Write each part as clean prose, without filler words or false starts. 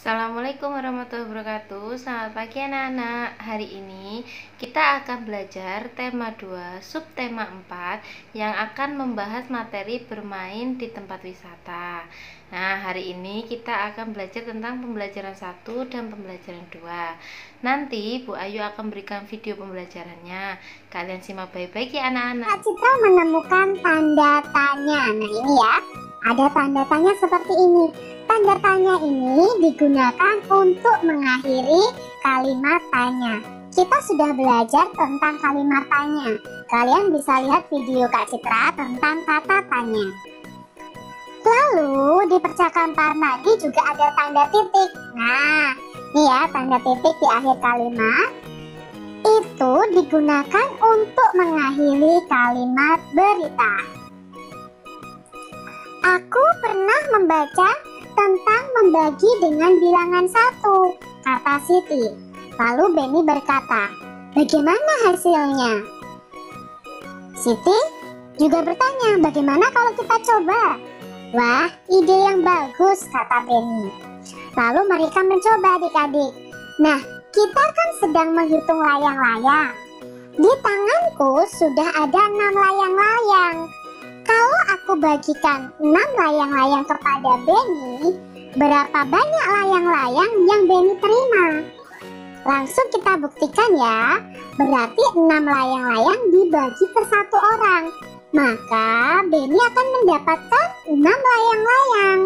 Assalamualaikum warahmatullahi wabarakatuh. Selamat pagi anak-anak. Hari ini kita akan belajar tema 2 subtema 4 yang akan membahas materi bermain di tempat wisata. Nah, hari ini kita akan belajar tentang pembelajaran 1 dan pembelajaran 2. Nanti Bu Ayu akan berikan video pembelajarannya. Kalian simak baik-baik ya anak-anak. Kak Citra menemukan tanda tanya. Nah ini ya, ada tanda tanya seperti ini. Tanda tanya ini digunakan untuk mengakhiri kalimat tanya. Kita sudah belajar tentang kalimat tanya. Kalian bisa lihat video Kak Citra tentang kata tanya. Lalu di percakapan tadi juga ada tanda titik. Nah, ini ya tanda titik di akhir kalimat. Itu digunakan untuk mengakhiri kalimat berita. Aku pernah membaca tentang membagi dengan bilangan 1, kata Siti. Lalu Benny berkata, bagaimana hasilnya? Siti juga bertanya, bagaimana kalau kita coba? Wah, ide yang bagus, kata Benny. Lalu mereka mencoba adik-adik. Nah, kita kan sedang menghitung layang-layang. Di tanganku sudah ada 6 layang-layang. Kalau aku bagikan 6 layang-layang kepada Benny, berapa banyak layang-layang yang Benny terima? Langsung kita buktikan ya. Berarti 6 layang-layang dibagi ke 1 orang. Maka Benny akan mendapatkan 6 layang-layang.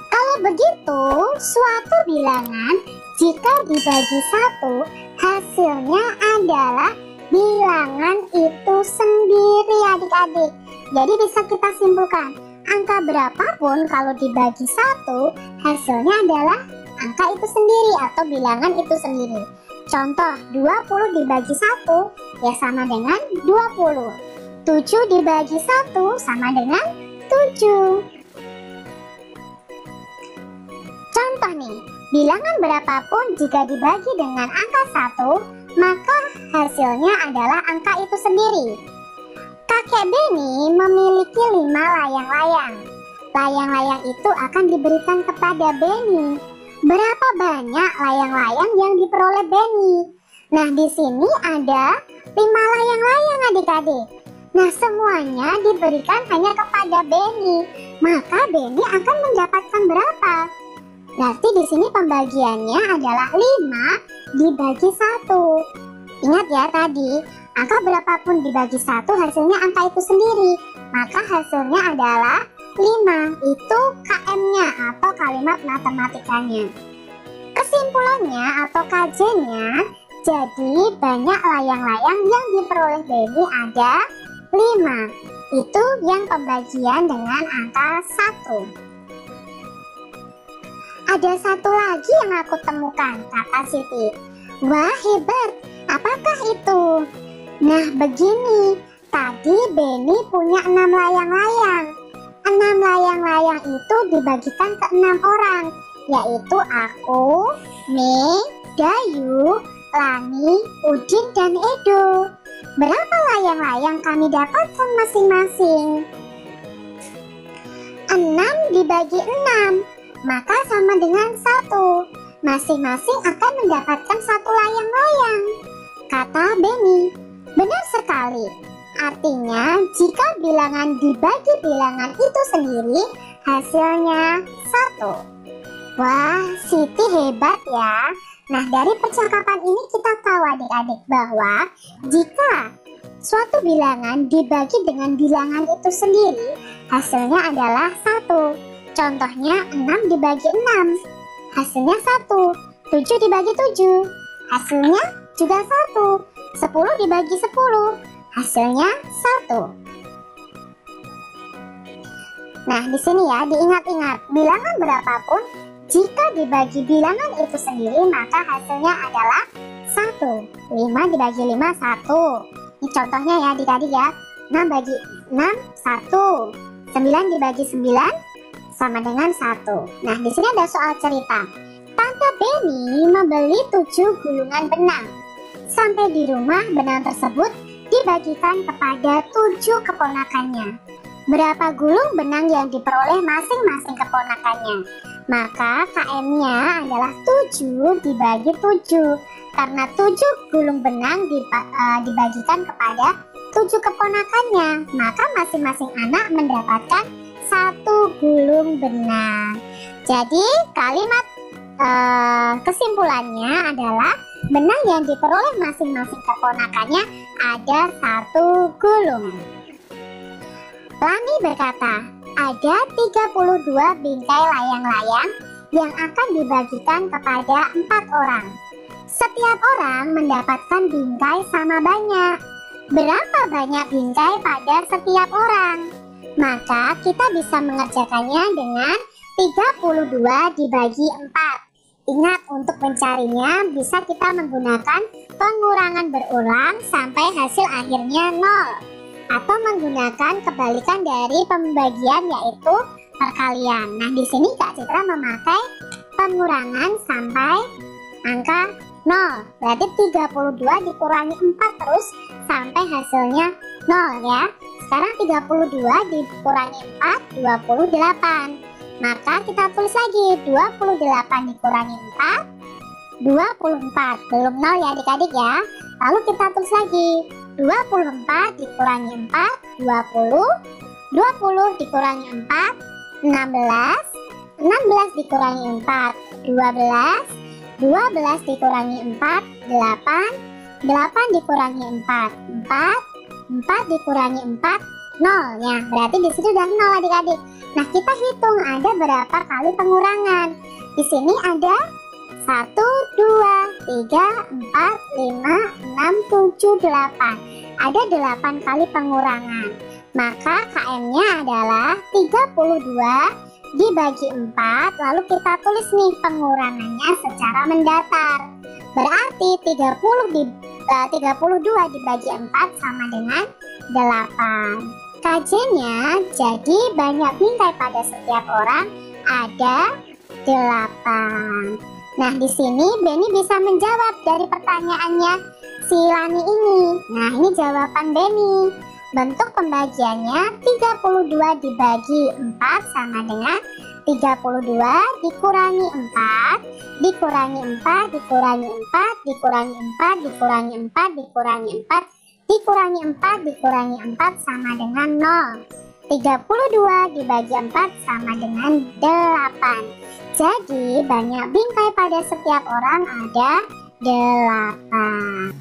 Kalau begitu, suatu bilangan jika dibagi 1, hasilnya adalah bilangan itu sendiri adik-adik. Jadi bisa kita simpulkan, angka berapapun kalau dibagi 1, hasilnya adalah angka itu sendiri atau bilangan itu sendiri. Contoh, 20 dibagi 1 ya sama dengan 20. 7 dibagi 1 sama dengan 7. Contoh nih, bilangan berapapun jika dibagi dengan angka 1, maka hasilnya adalah angka itu sendiri. Kakek Benny memiliki 5 layang-layang. Layang-layang itu akan diberikan kepada Benny. Berapa banyak layang-layang yang diperoleh Benny? Nah, di sini ada 5 layang-layang adik-adik. Nah, semuanya diberikan hanya kepada Benny. Maka Benny akan mendapatkan berapa? Berarti di sini pembagiannya adalah 5 dibagi 1. Ingat ya tadi, angka berapapun dibagi 1 hasilnya angka itu sendiri. Maka hasilnya adalah 5. Itu KM-nya atau kalimat matematikanya. Kesimpulannya atau KJ-nya, jadi banyak layang-layang yang diperoleh Benny ada 5. Itu yang pembagian dengan angka 1. Ada satu lagi yang aku temukan, kata Siti. Wah, hebat. Apakah itu? Nah, begini. Tadi Benny punya 6 layang-layang. 6 layang-layang itu dibagikan ke 6 orang, yaitu aku, Mei, Dayu, Lani, Udin, dan Edo. Berapa layang-layang kami dapatkan masing-masing? 6 dibagi 6, maka sama dengan 1. Masing-masing akan mendapatkan 1 layang-layang, kata Benny. Benar sekali. Artinya, jika bilangan dibagi bilangan itu sendiri, hasilnya 1. Wah, Siti hebat ya. Nah, dari percakapan ini kita tahu adik-adik bahwa jika suatu bilangan dibagi dengan bilangan itu sendiri, hasilnya adalah 1. Contohnya 6 dibagi 6, hasilnya 1. 7 dibagi 7, hasilnya juga 1. 10 dibagi 10, hasilnya 1. Nah, di sini ya diingat-ingat, bilangan berapapun jika dibagi bilangan itu sendiri maka hasilnya adalah 1. 5 dibagi 5, 1. Ini contohnya ya adik-adik ya. 6 bagi 6, 1. 9 dibagi 9 sama dengan 1. Nah, di sini ada soal cerita. Tante Benny membeli 7 gulungan benang. Sampai di rumah, benang tersebut dibagikan kepada 7 keponakannya. Berapa gulung benang yang diperoleh masing-masing keponakannya? Maka KM-nya adalah 7 dibagi 7. Karena 7 gulung benang dibagikan kepada 7 keponakannya, maka masing-masing anak mendapatkan 1 gulung benang. Jadi kalimat kesimpulannya adalah benang yang diperoleh masing-masing keponakannya ada 1 gulung. Lani berkata, ada 32 bingkai layang-layang yang akan dibagikan kepada 4 orang. Setiap orang mendapatkan bingkai sama banyak. Berapa banyak bingkai pada setiap orang? Maka kita bisa mengerjakannya dengan 32 dibagi 4. Ingat, untuk mencarinya bisa kita menggunakan pengurangan berulang sampai hasil akhirnya 0. Atau menggunakan kebalikan dari pembagian, yaitu perkalian. Nah, di sini Kak Citra memakai pengurangan sampai angka 0. Berarti 32 dikurangi 4 terus sampai hasilnya 0 ya. Sekarang 32 dikurangi 4, 28. Maka kita tulis lagi 28 dikurangi 4, 24. Belum 0 ya adik-adik ya. Lalu kita tulis lagi 24 dikurangi 4, 20. 20 dikurangi 4, 16. 16 dikurangi 4, 12. 12 dikurangi 4, 8. 8 dikurangi 4, 4. 4 dikurangi 4, 0 ya. Berarti di sini udah 0 adik-adik. Nah, kita hitung ada berapa kali pengurangan. Di sini ada 1, 2, 3, 4, 5, 6, 7, 8. Ada 8 kali pengurangan. Maka KM-nya adalah 32 dibagi 4. Lalu kita tulis nih pengurangannya secara mendatar. Berarti 32 dibagi 4 sama dengan 8. KJ-nya jadi banyak bingkai pada setiap orang ada 8. Nah, di sini Beni bisa menjawab dari pertanyaannya si Lani ini. Nah, ini jawaban Beni. Bentuk pembagiannya 32 dibagi 4 sama dengan 32 dikurangi 4 dikurangi 4 dikurangi 4 dikurangi 4 dikurangi 4 dikurangi 4 dikurangi 4 dikurangi 4 sama dengan 0. 32 dibagi 4 sama dengan 8. Jadi banyak bingkai pada setiap orang ada 8.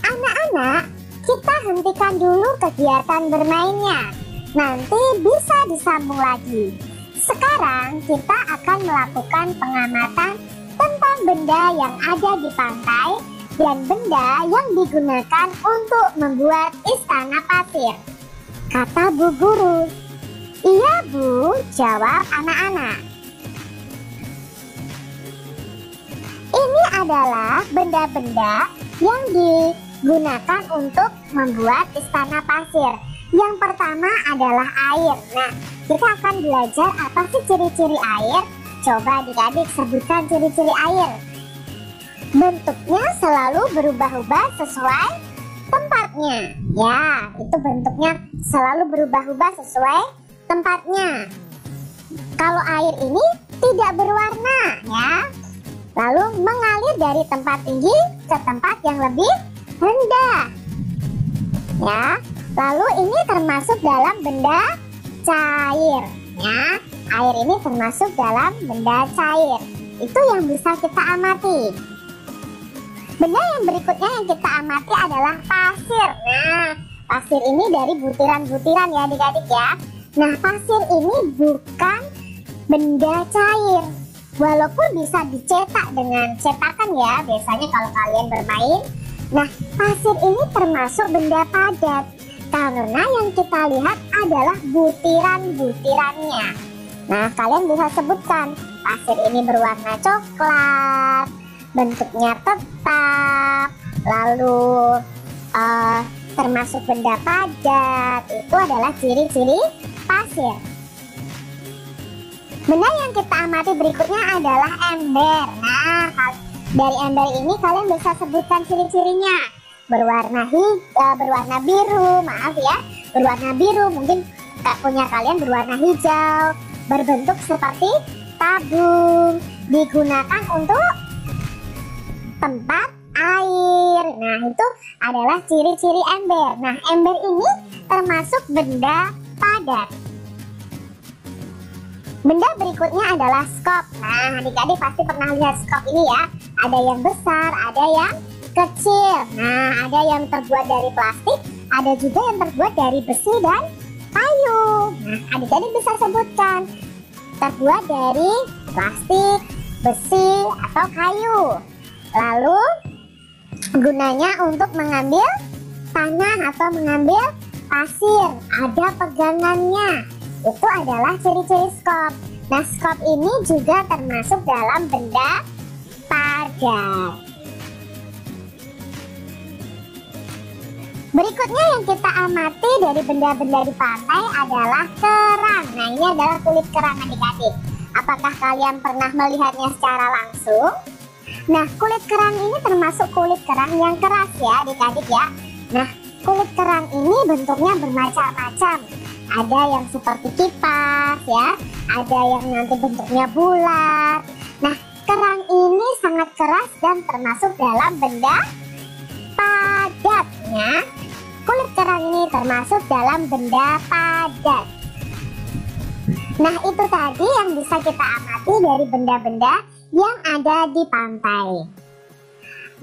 Anak-anak, kita hentikan dulu kegiatan bermainnya. Nanti bisa disambung lagi. Sekarang kita akan melakukan pengamatan tentang benda yang ada di pantai dan benda yang digunakan untuk membuat istana pasir. Kata Bu Guru. Iya Bu, jawab anak-anak. Ini adalah benda-benda yang digunakan untuk membuat istana pasir. Yang pertama adalah air. Nah, kita akan belajar apa sih ciri-ciri air. Coba adik-adik sebutkan ciri-ciri air. Bentuknya selalu berubah-ubah sesuai tempatnya. Ya, itu bentuknya selalu berubah-ubah sesuai tempatnya. Kalau air ini tidak berwarna ya. Lalu mengalir dari tempat tinggi ke tempat yang lebih rendah. Ya, lalu ini termasuk dalam benda cair. Ya, air ini termasuk dalam benda cair. Itu yang bisa kita amati. Benda yang berikutnya yang kita amati adalah pasir. Nah, pasir ini dari butiran-butiran ya adik-adik ya. Nah, pasir ini bukan benda cair. Walaupun bisa dicetak dengan cetakan ya, biasanya kalau kalian bermain. Nah, pasir ini termasuk benda padat karena yang kita lihat adalah butiran-butirannya. Nah, kalian bisa sebutkan pasir ini berwarna coklat, bentuknya tetap, lalu termasuk benda padat. Itu adalah ciri-ciri pasir. Benda yang kita amati berikutnya adalah ember. Nah, dari ember ini kalian bisa sebutkan ciri-cirinya. Berwarna biru, maaf ya, berwarna biru. Mungkin punya kalian berwarna hijau, berbentuk seperti tabung, digunakan untuk tempat air. Nah, itu adalah ciri-ciri ember. Nah, ember ini termasuk benda padat. Benda berikutnya adalah skop. Nah, adik-adik pasti pernah lihat skop ini ya. Ada yang besar, ada yang kecil. Nah, ada yang terbuat dari plastik, ada juga yang terbuat dari besi dan kayu. Nah, adik-adik bisa sebutkan terbuat dari plastik, besi, atau kayu. Lalu gunanya untuk mengambil tanah atau mengambil pasir, ada pegangannya. Itu adalah ciri-ciri skop. Nah, skop ini juga termasuk dalam benda padat. Berikutnya yang kita amati dari benda-benda di pantai adalah kerang. Nah, ini adalah kulit kerang adik-adik. Apakah kalian pernah melihatnya secara langsung? Nah, kulit kerang ini termasuk kulit kerang yang keras ya adik-adik ya. Nah, kulit kerang ini bentuknya bermacam-macam. Ada yang seperti kipas ya, ada yang nanti bentuknya bulat. Nah, kerang ini sangat keras dan termasuk dalam benda padatnya. Kulit kerang ini termasuk dalam benda padat. Nah, itu tadi yang bisa kita amati dari benda-benda yang ada di pantai.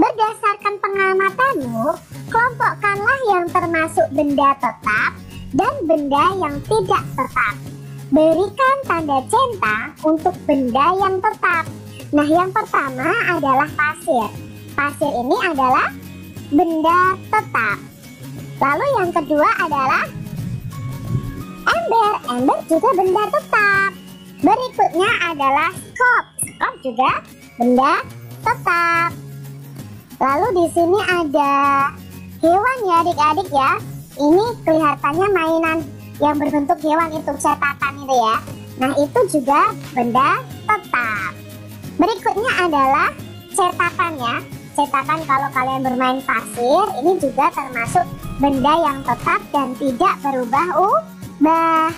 Berdasarkan pengamatanmu, kelompokkanlah yang termasuk benda tetap dan benda yang tidak tetap. Berikan tanda centang untuk benda yang tetap. Nah, yang pertama adalah pasir. Pasir ini adalah benda tetap. Lalu yang kedua adalah ember. Ember juga benda tetap. Berikutnya adalah skop. Skop juga benda tetap. Lalu di sini ada hewan ya adik-adik ya. Ini kelihatannya mainan yang berbentuk hewan itu, cetakan itu ya. Nah, itu juga benda tetap. Berikutnya adalah cetakan ya. Cetakan kalau kalian bermain pasir, ini juga termasuk benda yang tetap dan tidak berubah-ubah.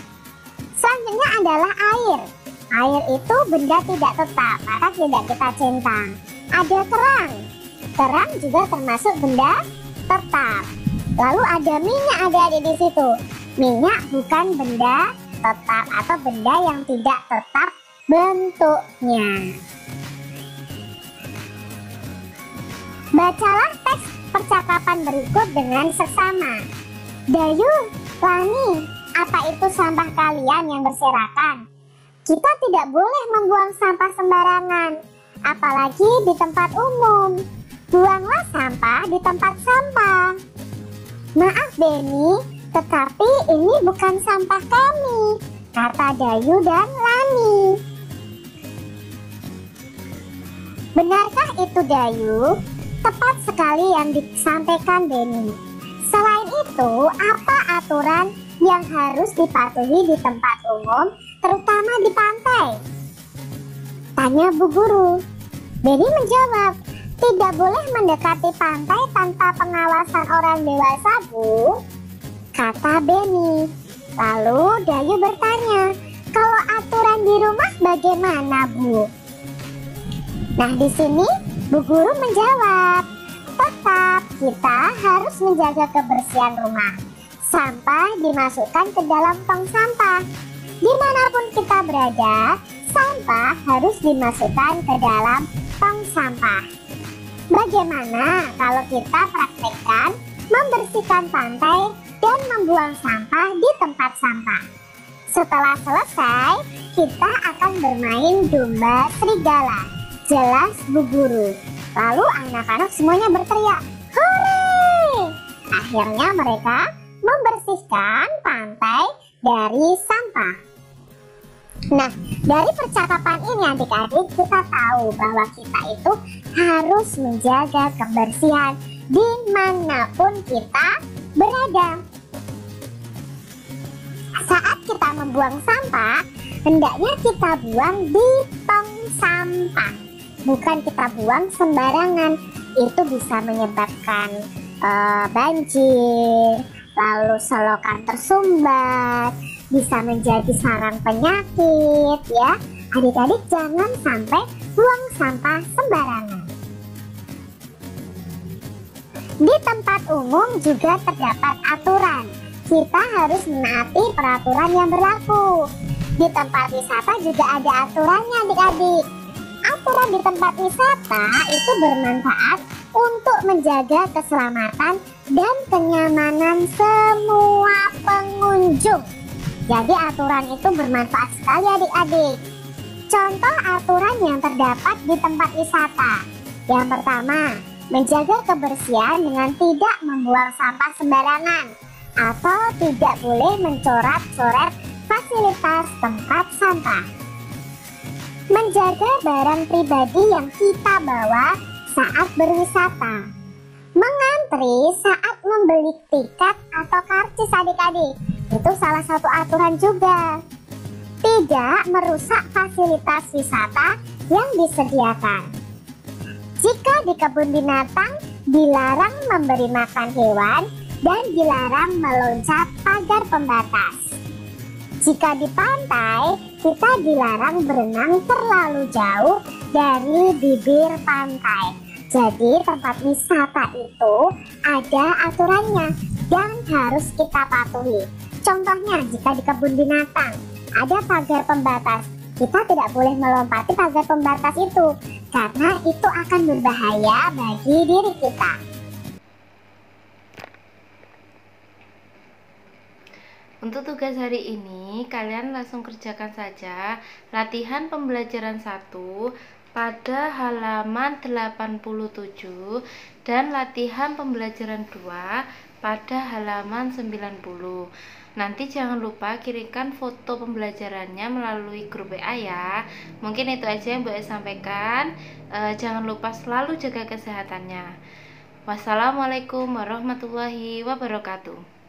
Selanjutnya adalah air. Air itu benda tidak tetap, maka tidak kita centang. Ada kerang. Kerang juga termasuk benda tetap. Lalu ada minyak adik-adik di situ. Minyak bukan benda tetap atau benda yang tidak tetap bentuknya. Bacalah teks percakapan berikut dengan seksama. Dayu, Lani, apa itu sampah kalian yang berserakan? Kita tidak boleh membuang sampah sembarangan, apalagi di tempat umum. Buanglah sampah di tempat sampah. Maaf Beni, tetapi ini bukan sampah kami, kata Dayu dan Lani. Benarkah itu Dayu? Tepat sekali yang disampaikan Beni. Selain itu, apa aturan yang harus dipatuhi di tempat umum, terutama di pantai? Tanya Bu Guru. Beni menjawab, tidak boleh mendekati pantai tanpa pengawasan orang dewasa, Bu, kata Beni. Lalu Dayu bertanya, kalau aturan di rumah bagaimana, Bu? Nah, di sini Bu Guru menjawab, tetap kita harus menjaga kebersihan rumah. Sampah dimasukkan ke dalam tong sampah. Dimanapun kita berada, sampah harus dimasukkan ke dalam tong sampah. Bagaimana kalau kita praktekkan membersihkan pantai dan membuang sampah di tempat sampah? Setelah selesai, kita akan bermain domba serigala. Jelas Bu Guru. Lalu anak-anak semuanya berteriak, hore! Akhirnya mereka membersihkan pantai dari sampah. Nah, dari percakapan ini adik-adik kita tahu bahwa kita itu harus menjaga kebersihan dimanapun kita berada. Saat kita membuang sampah, hendaknya kita buang di tong sampah. Bukan kita buang sembarangan, itu bisa menyebabkan banjir, lalu selokan tersumbat, bisa menjadi sarang penyakit ya. Adik-adik jangan sampai buang sampah sembarangan. Di tempat umum juga terdapat aturan. Kita harus menaati peraturan yang berlaku. Di tempat wisata juga ada aturannya adik-adik. Aturan di tempat wisata itu bermanfaat untuk menjaga keselamatan dan kenyamanan semua pengunjung. Jadi aturan itu bermanfaat sekali adik-adik. Contoh aturan yang terdapat di tempat wisata. Yang pertama, menjaga kebersihan dengan tidak membuang sampah sembarangan atau tidak boleh mencoret-coret fasilitas tempat sampah. Menjaga barang pribadi yang kita bawa saat berwisata. Mengantri saat membeli tiket atau karcis adik-adik. Itu salah satu aturan juga. Tidak merusak fasilitas wisata yang disediakan. Jika di kebun binatang dilarang memberi makan hewan dan dilarang meloncat pagar pembatas. Jika di pantai, kita dilarang berenang terlalu jauh dari bibir pantai. Jadi tempat wisata itu ada aturannya yang harus kita patuhi. Contohnya jika di kebun binatang ada pagar pembatas, kita tidak boleh melompati pagar pembatas itu karena itu akan berbahaya bagi diri kita. Untuk tugas hari ini, kalian langsung kerjakan saja latihan pembelajaran 1 pada halaman 87 dan latihan pembelajaran 2 pada halaman 90. Nanti jangan lupa kirimkan foto pembelajarannya melalui grup WA ya. Mungkin itu aja yang boleh sampaikan. Jangan lupa selalu jaga kesehatannya. Wassalamualaikum warahmatullahi wabarakatuh.